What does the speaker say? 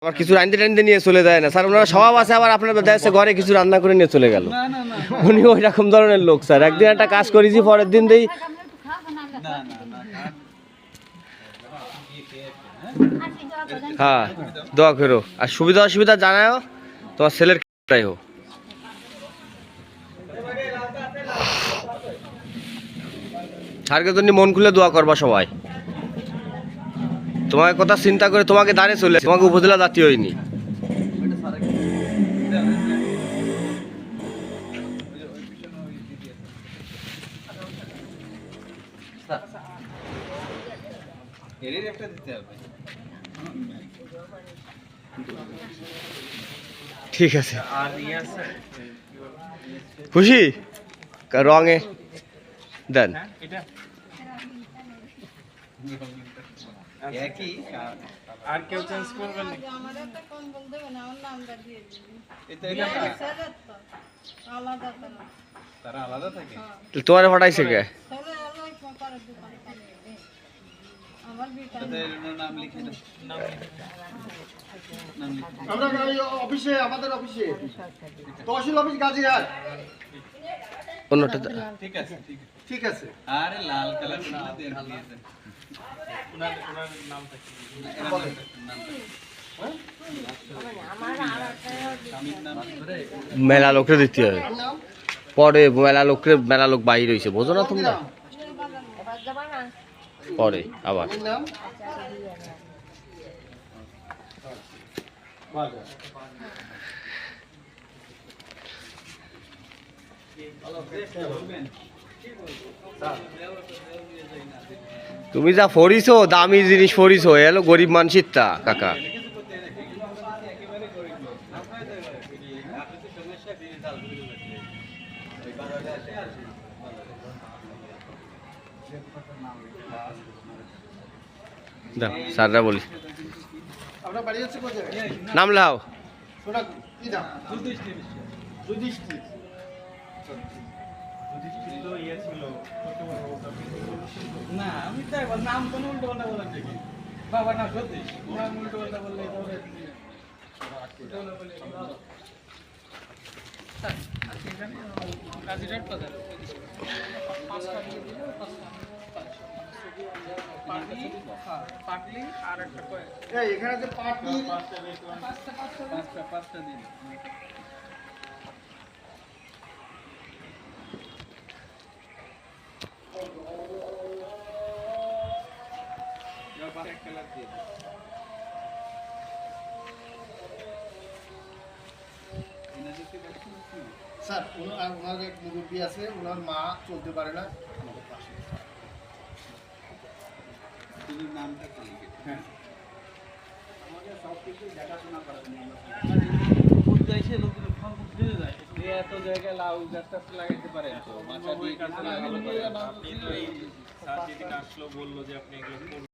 আবার কিছু রাঁধতে টানতে নিয়ে চলে যায় না স্যার, ওনারা স্বভাব আছে আবার আপনার দেশে ঘরে কিছু রান্না করে নিয়ে চলে গেল। উনি ওই রকম ধরনের লোক স্যার। একদিন একটা কাজ করেছি, পরের দিন দেই হ্যাঁ দোয়া করো, আর সুবিধা অসুবিধা জানাও তোমার ছেলের ক্ষেত্রেই হোক। স্যারকে জন্য মন খুলে দোয়া করবা সবাই। তোমার কথা চিন্তা করে তোমাকে দাঁড়িয়ে চলে, তোমাকে উপজেলা জাতীয় হয়নি। ঠিক আছে, খুশি রঙে দেন। আর কেউ চেঞ্জ করবে না? তারা আলাদা থাকে। তোমার হটাইছে কে? নাম লিখে দাও। আমরা অফিসে, আমাদের অফিসে তহসিল অফিস গাজীরহাট। অন্যটা ঠিক আছে, ঠিক আছে। আরে লাল কালার না দিয়ে দিয়েছেন। ওনার নামটা কি? মেলা লোকরে দিতে হবে পরে, মেলা লোক বাইর হয়েছে, বোঝো না তোমরা? পরে আবার তুমি যা ফরিছো, দামি জিনিস ফরিছো, এলো গরিব মানুষের তা কাকা। দাও স্যাররা বলি আপনার বাড়ি হচ্ছে কোথায়? নাম লাও। সোনা কি দাম? যুধিষ্ঠির। না আমি তাই বল, নাম কোন উল্টো পাল্টা বলার থেকে বাবা না সত্যি নাম উল্টো পাল্টা বললে কাজিরাট বাজার পাটলি আর একটা এই এখানে যে পাটলি পাঁচটা দিন। স্যার, ওনার এক মুরব্বী আছে, ওনার মা চলতে পারে না, আমাদের পাশে। নামটা কি? হ্যাঁ, আমাদের সব কিছু দেখাশোনা করা এসে লোকগুলো ফল ফুটে যায়। এত জায়গায় লাউ গাছটা লাগাইতে পারেন তো, মাথা দিয়ে ভালো করে। আপনি তো এই স্যার যেদিন আসলো বললো যে আপনি এগুলো